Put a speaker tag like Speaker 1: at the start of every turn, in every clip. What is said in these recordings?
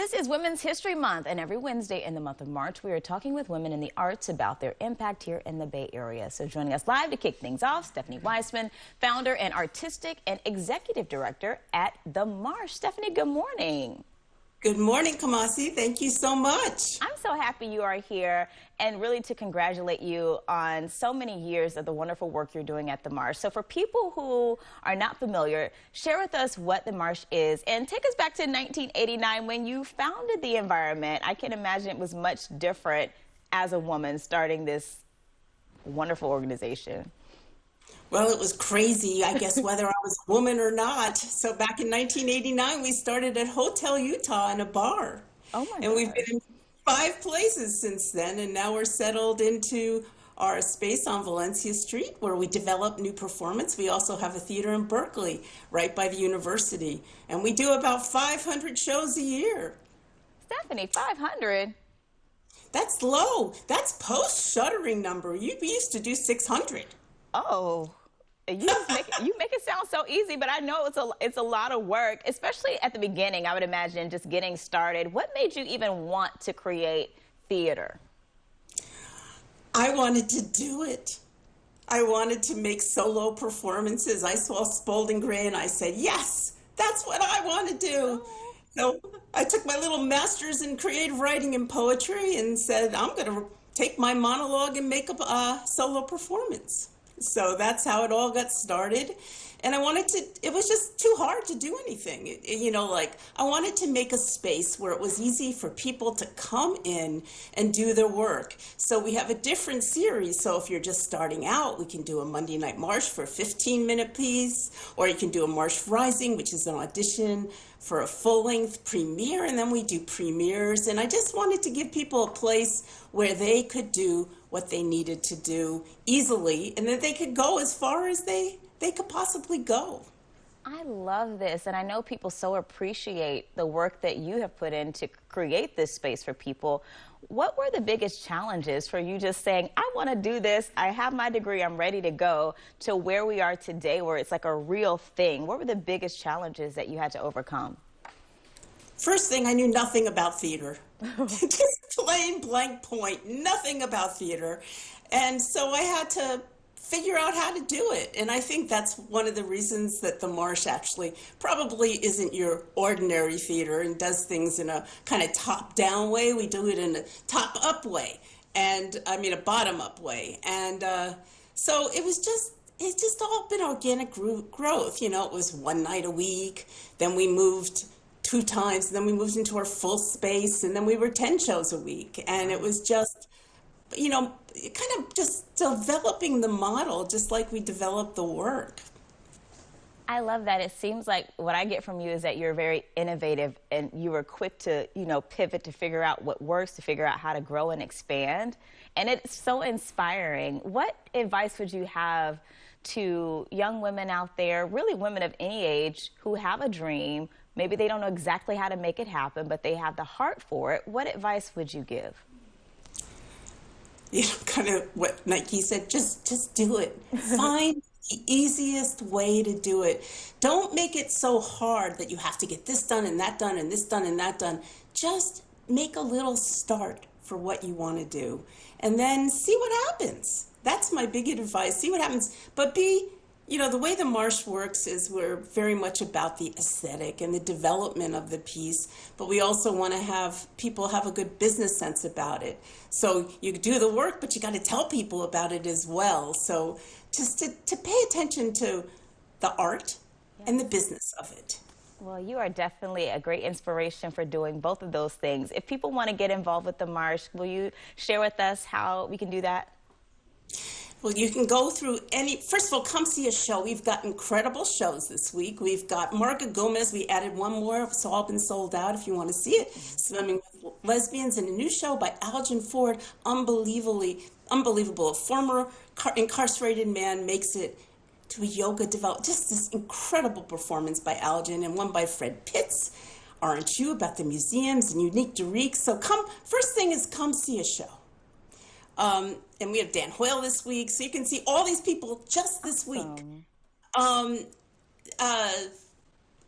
Speaker 1: This is Women's History Month, and every Wednesday in the month of March, we are talking with women in the arts about their impact here in the Bay Area. So joining us live to kick things off, Stephanie Weisman, founder and artistic and executive director at the Marsh. Stephanie, good morning.
Speaker 2: Good morning, Kamasi. Thank you so much.
Speaker 1: I'm so happy you are here, and really to congratulate you on so many years of the wonderful work you're doing at the Marsh. So for people who are not familiar, share with us what the Marsh is and take us back to 1989 when you founded the environment. I can imagine it was much different as a woman starting this wonderful organization.
Speaker 2: Well, it was crazy, I guess, whether I was a woman or not. So back in 1989, we started at Hotel Utah in a bar.
Speaker 1: Oh my
Speaker 2: And we've been in 5 places since then, and now we're settled into our space on Valencia Street where we develop new performance. We also have a theater in Berkeley, right by the university. And we do about 500 shows a year.
Speaker 1: Stephanie, 500?
Speaker 2: That's low. That's post-shuttering number. We used to do 600.
Speaker 1: Oh, you make it sound so easy, but I know it's a lot of work, especially at the beginning. I would imagine just getting started. What made you even want to create theater?
Speaker 2: I wanted to do it. I wanted to make solo performances. I saw Spalding Gray and I said, yes, that's what I want to do. So I took my little master's in creative writing and poetry and said, I'm going to take my monologue and make a solo performance. So that's how it all got started. And it was just too hard to do anything. I wanted to make a space where it was easy for people to come in and do their work. So we have a different series. So if you're just starting out, we can do a Monday Night Marsh for a 15-minute piece, or you can do a Marsh Rising, which is an audition for a full-length premiere, and then we do premieres. And I just wanted to give people a place where they could do what they needed to do easily, and that they could go as far as they could possibly go.
Speaker 1: I love this, and I know people so appreciate the work that you have put in to create this space for people. What were the biggest challenges for you just saying, I want to do this, I have my degree, I'm ready to go, to where we are today where it's like a real thing? What were the biggest challenges that you had to overcome?
Speaker 2: First thing, I knew nothing about theater. Just plain blank point, nothing about theater. And so I had to figure out how to do it. And I think that's one of the reasons that the Marsh actually probably isn't your ordinary theater and does things in a kind of top-down way. We do it in a top-up way, and I mean a bottom-up way. And so it's just all been organic growth. You know, it was one night a week, then we moved 2 times, and then we moved into our full space, and then we were 10 shows a week. And it was just, kind of just developing the model, just like we developed the work.
Speaker 1: I love that. It seems like what I get from you is that you're very innovative and you were quick to, pivot to figure out what works, to figure out how to grow and expand. And it's so inspiring. What advice would you have to young women out there, really women of any age, who have a dream? Maybe they don't know exactly how to make it happen, but they have the heart for it. What advice would you give?
Speaker 2: Kind of what Nike said, just do it. Find the easiest way to do it. Don't make it so hard that you have to get this done and that done and this done and that done. Just make a little start for what you want to do and then see what happens. That's my big advice. See what happens. But the way the Marsh works is we're very much about the aesthetic and the development of the piece, but we also want to have people have a good business sense about it. So you do the work, but you got to tell people about it as well. So just to pay attention to the art and the business of it.
Speaker 1: Well, you are definitely a great inspiration for doing both of those things. If people want to get involved with the Marsh, will you share with us how we can do that?
Speaker 2: Well, you can go through first of all, come see a show. We've got incredible shows this week. We've got Marga Gomez. We added one more. It's all been sold out if you want to see it. Swimming with Lesbians, and a new show by Algin Ford. Unbelievable. A former incarcerated man makes it to a yoga development. Just this incredible performance by Algin, and one by Fred Pitts. Aren't You? About the museums, and Unique Derek. So first thing is come see a show. And we have Dan Hoyle this week, so you can see all these people just this week.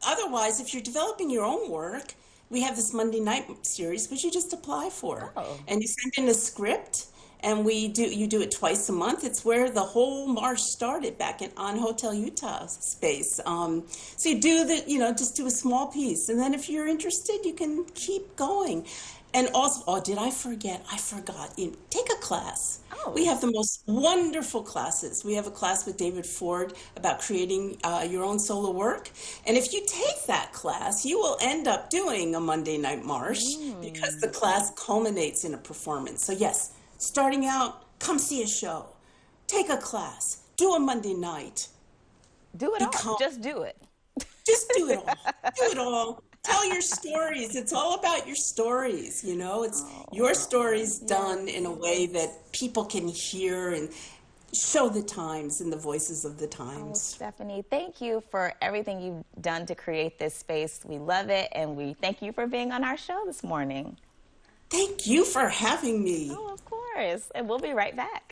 Speaker 2: Otherwise, if you're developing your own work, we have this Monday night series, which you just apply for.
Speaker 1: Oh.
Speaker 2: And you send in a script, and you do it twice a month. It's where the whole Marsh started back on Hotel Utah space. So you do just do a small piece. And then if you're interested, you can keep going. And also, oh, did I forget? I forgot. Take a class.
Speaker 1: Oh.
Speaker 2: We have the most wonderful classes. We have a class with David Ford about creating your own solo work. And if you take that class, you will end up doing a Monday Night Marsh because the class culminates in a performance. So yes, starting out, come see a show, take a class, do a Monday night.
Speaker 1: Do it all.
Speaker 2: Become,
Speaker 1: Just do it.
Speaker 2: just do it all. Do it all. Tell your stories. It's all about your stories, It's your stories done in a way that people can hear and show the times and the voices of the
Speaker 1: Oh,
Speaker 2: times.
Speaker 1: Stephanie, thank you for everything you've done to create this space. We love it, and we thank you for being on our show this morning.
Speaker 2: Thank you for having me.
Speaker 1: Oh, of course. And we'll be right back.